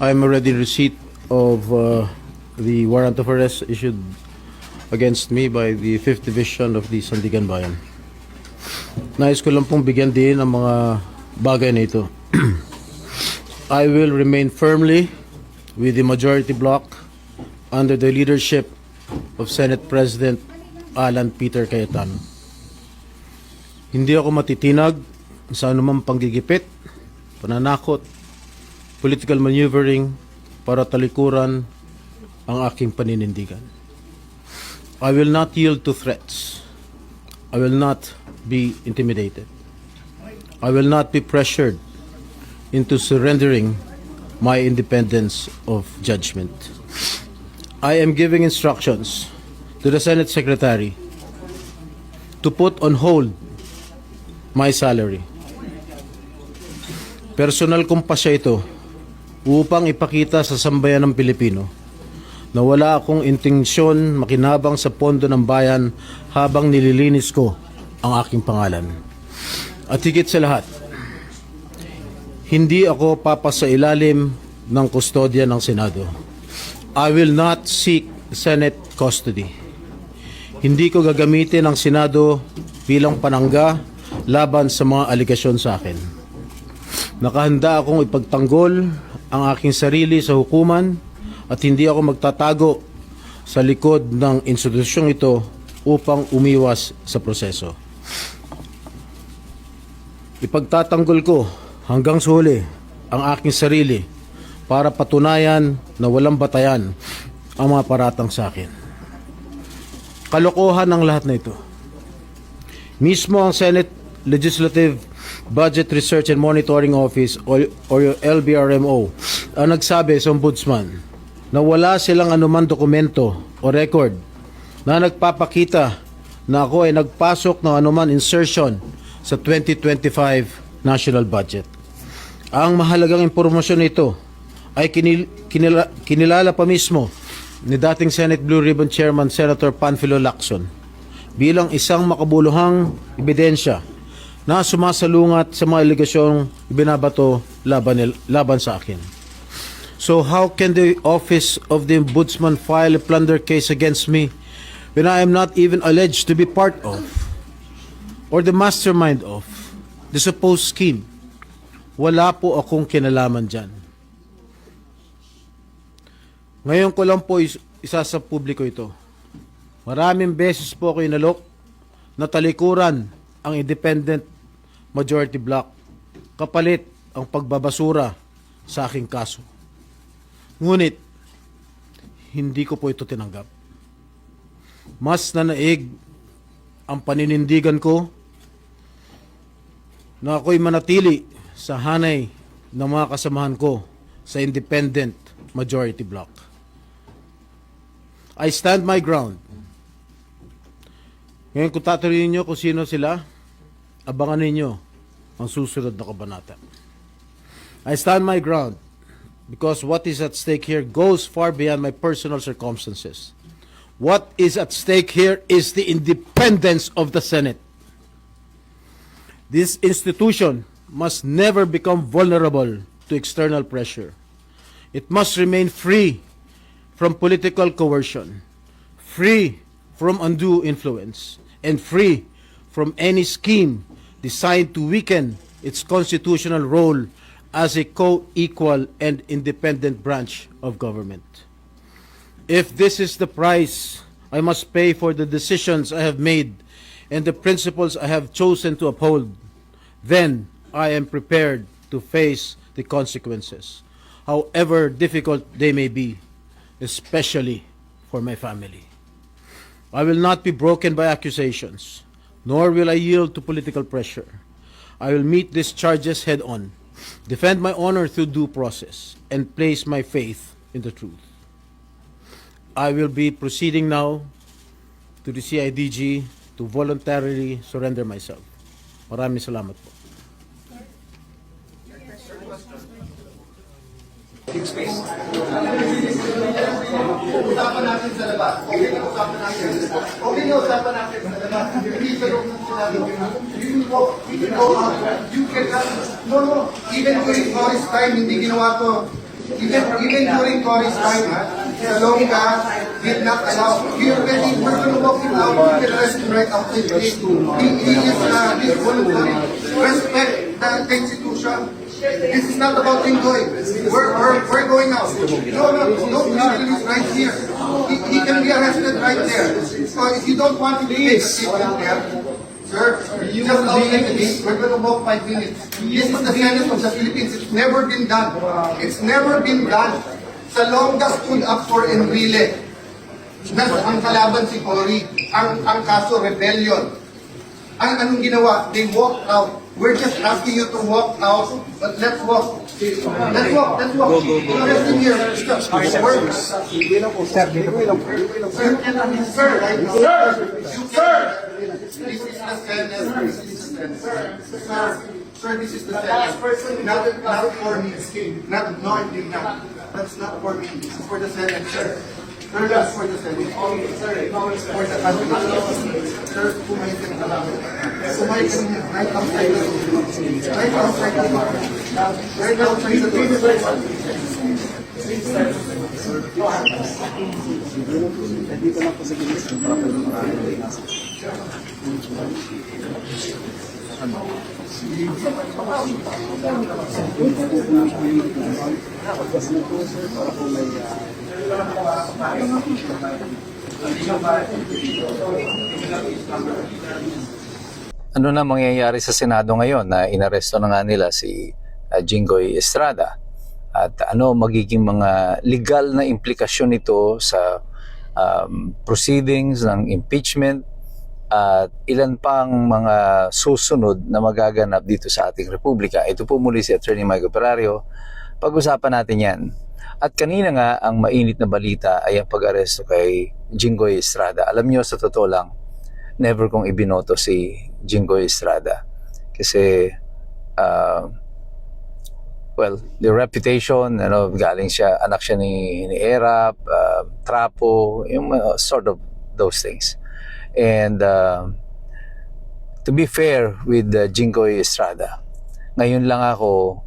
I'm already in receipt of the warrant of arrest issued against me by the 5th Division of the Sandigan Bayan. Nais ko lang pong bigyan din ang mga bagay na ito. I will remain firmly with the majority bloc under the leadership of Senate President Alan Peter Cayetano. Hindi ako matitinag sa anumang panggigipit, pananakot, political maneuvering para talikuran ang aking paninindigan. I will not yield to threats. I will not be intimidated. I will not be pressured into surrendering my independence of judgment. I am giving instructions to the Senate Secretary to put on hold my salary. Personal kong pasya ito upang ipakita sa sambayan ng Pilipino na wala akong intensyon makinabang sa pondo ng bayan habang nililinis ko ang aking pangalan. At higit sa lahat, hindi ako papasailalim ng kustodya ng Senado. I will not seek Senate custody. Hindi ko gagamitin ang Senado bilang panangga laban sa mga aligasyon sa akin. Nakahanda akong ipagtanggol ang aking sarili sa hukuman at hindi ako magtatago sa likod ng institusyong ito upang umiwas sa proseso. Ipagtatanggol ko hanggang sa huli ang aking sarili para patunayan na walang batayan ang mga paratang sa akin. Kalokohan ang lahat na ito. Mismo ang Senate Legislative Budget Research and Monitoring Office or LBRMO ang nagsabi sa ombudsman na wala silang anumang dokumento o record na nagpapakita na ako ay nagpasok ng anuman insertion sa 2025 national budget. Ang mahalagang impormasyon nito ay kinilala pa mismo ni dating Senate Blue Ribbon Chairman Senator Panfilo Lacson bilang isang makabuluhang ebidensya na sumasalungat sa mga aligasyong binabato laban sa akin. So how can the Office of the Ombudsman file a plunder case against me when I am not even alleged to be part of or the mastermind of the supposed scheme? Wala po akong kinalaman dyan. Ngayon ko lang po isa sa publiko ito. Maraming beses po ako inalok na talikuran ang independent majority bloc kapalit ang pagbabasura sa aking kaso. Ngunit, hindi ko po ito tinanggap. Mas nanaig ang paninindigan ko na ako'y manatili sa hanay ng mga kasamahan ko sa independent majority bloc. I stand my ground. Ngayon kung tatanungin niyo kung sino sila, abangan ninyo ang susunod na kabanata. I stand my ground because what is at stake here goes far beyond my personal circumstances. What is at stake here is the independence of the Senate. This institution must never become vulnerable to external pressure. It must remain free from political coercion, free from undue influence, and free from any scheme designed to weaken its constitutional role as a co-equal and independent branch of government. If this is the price I must pay for the decisions I have made and the principles I have chosen to uphold, then I am prepared to face the consequences, however difficult they may be, especially for my family. I will not be broken by accusations, nor will I yield to political pressure. I will meet these charges head on, defend my honor through due process, and place my faith in the truth. I will be proceeding now to the CIDG to voluntarily surrender myself. Maraming salamat po. Usapan natin sa labas. Okay na usapan natin sa labas. Okay na usapan natin sa labas. Hindi sa loob ng sinabi ko. You can go out. You can, no, even during Morris time, hindi ginawa to. Even during Cory's time, Salonga did not allow. We're going to walk him out. We can arrest him right outside the gate. He's voluntary. Respect the Constitution. This is not about Jinggoy. We're going out. No, don't he's right here. He can be arrested right there. So if you don't want to take a statement there, sir, you just outside the gate. We're going to walk 5 minutes. This is the Senate of the Philippines. It's never been done. It's never been done. Salonga stood up for Enrile. Ang kalaban si Cory. Ang kaso, rebellion. Anong ginawa? They walked out. We're just asking you to walk out, but let's walk. Let's walk. Go. Let's in here. Sir, this is the Senate. Not for me. That's not for me. This is for the Senate, sir. Sir, that's for the Senate. For the country. Sir, kumain ka na lang. Kumain ka na right outside the door. Right outside the door. Right outside the door. Ano na mangyayari sa Senado ngayon na inaresto na nga nila si Jinggoy Estrada? At ano magiging mga legal na implikasyon nito sa proceedings ng impeachment at ilan pang mga susunod na magaganap dito sa ating Republika? Ito po muli si Attorney Mike Operario. Pag-usapan natin yan. At kanina nga ang mainit na balita ay ang pag-aresto kay Jinggoy Estrada. Alam nyo, sa totoo lang, never kong ibinoto si Jinggoy Estrada. Kasi, well, the reputation, galing siya, anak siya ni Erap, Trapo, yung sort of those things. And to be fair with Jinggoy Estrada, ngayon lang ako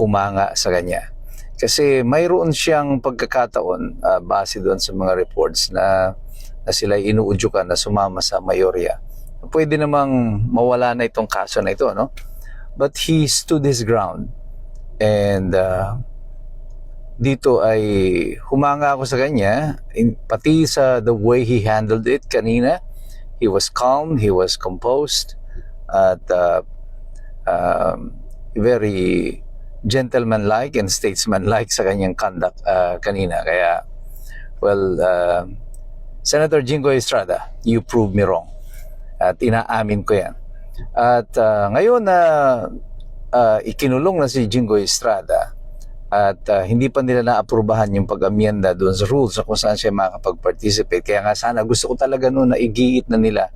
humanga sa kanya. Kasi mayroon siyang pagkakataon base doon sa mga reports na sila inuudyukan na sumama sa mayorya. Pwede namang mawala na itong kaso na ito, no? But he stood his ground. And dito ay humanga ako sa kanya, pati sa the way he handled it kanina. He was calm, he was composed, at very gentleman-like and statesman-like sa kanyang conduct kanina. Kaya, well, Senator Jinggoy Estrada, you proved me wrong. At inaamin ko yan. At ngayon na ikinulong na si Jinggoy Estrada at hindi pa nila naaprubahan yung pag-amyenda doon sa rules kung saan siya makapag-participate. Kaya nga sana gusto ko talaga noon na igiit na nila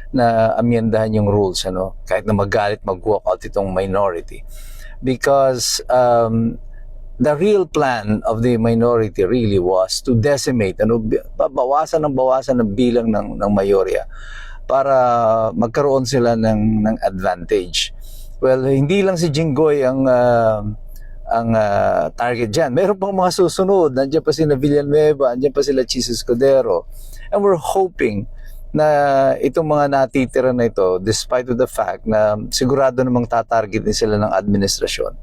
na amyendahan yung rules, kahit na magalit, mag-walk out itong minority. Because the real plan of the minority really was to decimate, bawasan ng bilang ng mayorya para magkaroon sila ng advantage. Well, hindi lang si Jinggoy ang target dyan. Meron pang mga susunod. Nandiyan pa sila Villanueva, nandiyan pa sila Chis Escudero. And we're hoping na itong mga natitira na ito, despite of the fact na sigurado namang tatarget din sila ng administrasyon,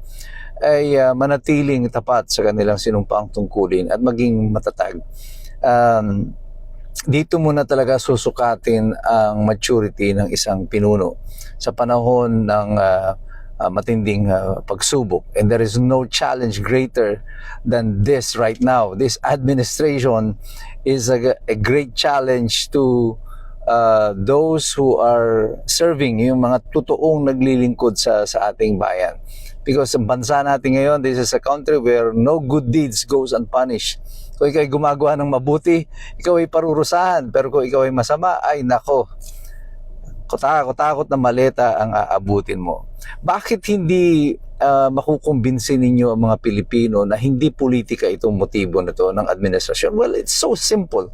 ay manatiling tapat sa kanilang sinumpaang tungkulin at maging matatag. Dito muna talaga susukatin ang maturity ng isang pinuno sa panahon ng matinding pagsubok. And there is no challenge greater than this right now. This administration is a great challenge to those who are serving, yung mga totoong naglilingkod sa ating bayan. Because sa bansa natin ngayon, this is a country where no good deeds goes unpunished. Kung ikaw ay gumagawa ng mabuti, ikaw ay parurusahan. Pero kung ikaw ay masama, ay nako, kutakot na maleta ang aabutin mo. Bakit hindi makukumbinsin ninyo ang mga Pilipino na hindi politika itong motibo na to ng administrasyon? Well, it's so simple.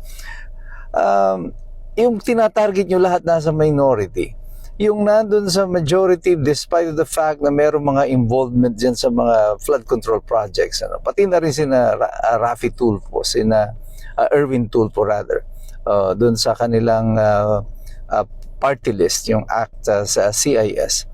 Yung tinatarget nyo lahat nasa minority. yung nandun sa majority despite the fact na mayroong mga involvement dyan sa mga flood control projects. Ano? Pati na rin sina Rafi Tulfo, sina Erwin Tulfo rather, doon sa kanilang party list, yung act sa CIS.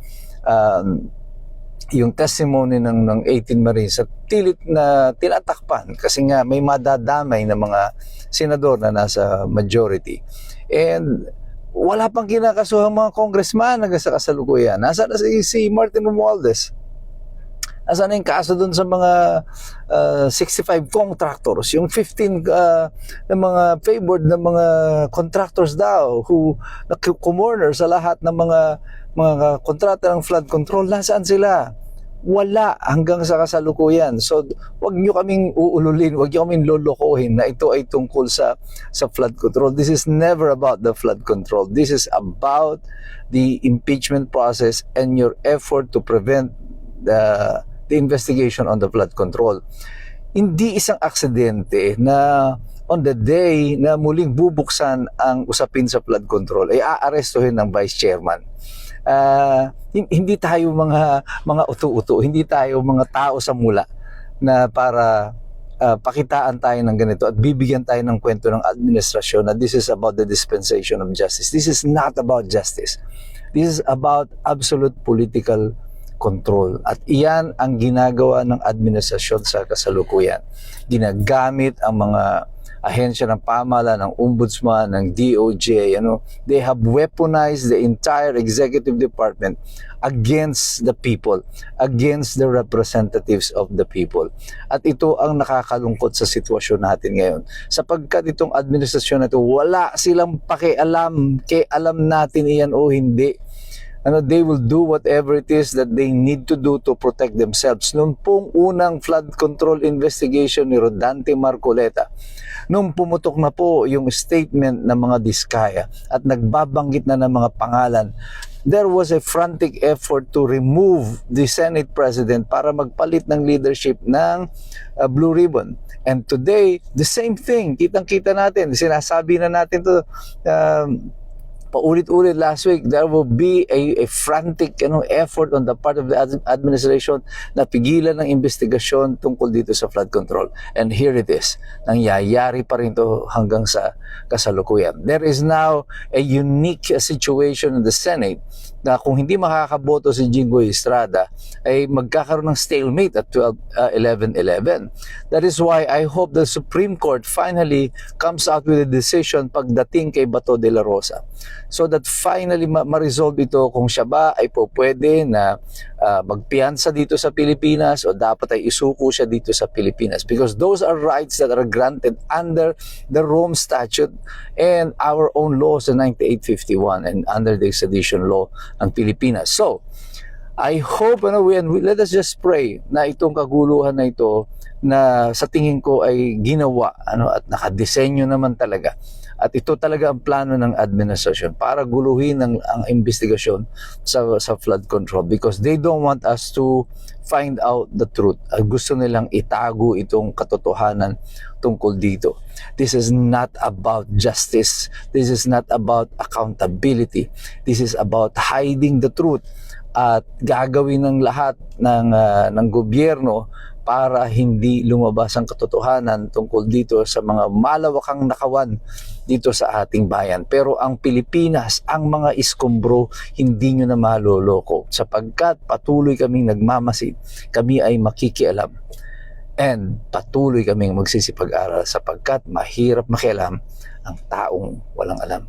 Yung testimony ng 18 Marines at tilit na tinatakpan kasi nga may madadamay na mga senador na nasa majority. And wala pang kinakasuhang mga congressman hanggang sa kasalukuyan. Nasaan na si Martin Romualdez? Nasaan na yung kaso dun sa mga 65 contractors? Yung 15 na mga favored na mga contractors daw who kumorner sa lahat ng mga kontrata ng flood control. Nasaan sila? Wala hanggang sa kasalukuyan. So, wag nyo kaming uululin, wag nyo kaming lolokohin na ito ay tungkol sa flood control. This is never about the flood control. This is about the impeachment process and your effort to prevent the investigation on the flood control. Hindi isang aksidente na on the day na muling bubuksan ang usapin sa flood control ay aarestuhin ng vice chairman. Hindi tayo mga utu-utu, hindi tayo mga tao sa mula na para pakitaan tayo ng ganito at bibigyan tayo ng kwento ng administrasyon na this is about the dispensation of justice. This is not about justice. This is about absolute political control. At iyan ang ginagawa ng administrasyon sa kasalukuyan. Ginagamit ang mga ahensya ng pamahalaan, ng ombudsman, ng DOJ, they have weaponized the entire executive department against the people, against the representatives of the people. At ito ang nakakalungkot sa sitwasyon natin ngayon. Sapagkat itong administrasyon na ito, wala silang pakialam, alam natin iyan o hindi. They will do whatever it is that they need to do to protect themselves. Noong pong unang flood control investigation ni Rodante Marcoleta, nung pumutok na po yung statement ng mga Diskaya at nagbabanggit na ng mga pangalan, there was a frantic effort to remove the Senate President para magpalit ng leadership ng Blue Ribbon. And today, the same thing. Kitang-kita natin. Sinasabi na natin to paulit-ulit last week, there will be a frantic effort on the part of the administration na pigilan ng investigasyon tungkol dito sa flood control. And here it is. Nangyayari pa rin to hanggang sa kasalukuyan. There is now a unique situation in the Senate na kung hindi makakaboto si Jinggoy Estrada ay magkakaroon ng stalemate at 11-11. That is why I hope the Supreme Court finally comes out with a decision pagdating kay Bato de la Rosa, so that finally ma-resolve ito kung siya ba ay po pwede na magpiyansa dito sa Pilipinas o dapat ay isuko siya dito sa Pilipinas, because those are rights that are granted under the Rome Statute and our own laws in 9851 and under the extradition law ng Pilipinas. So, I hope let us just pray na itong kaguluhan na ito na sa tingin ko ay ginawa at nakadesenyo naman talaga. At ito talaga ang plano ng administrasyon para guluhin ang investigasyon sa flood control, because they don't want us to find out the truth. Gusto nilang itago itong katotohanan tungkol dito. This is not about justice. This is not about accountability. This is about hiding the truth at gagawin ng lahat ng gobyerno para hindi lumabas ang katotohanan tungkol dito sa mga malawakang nakawan dito sa ating bayan. Pero ang Pilipinas, ang mga iskombro, hindi nyo na maloloko sapagkat patuloy kaming nagmamasid, kami ay makikialam, and patuloy kaming magsisipag-aral sapagkat mahirap makialam ang taong walang alam.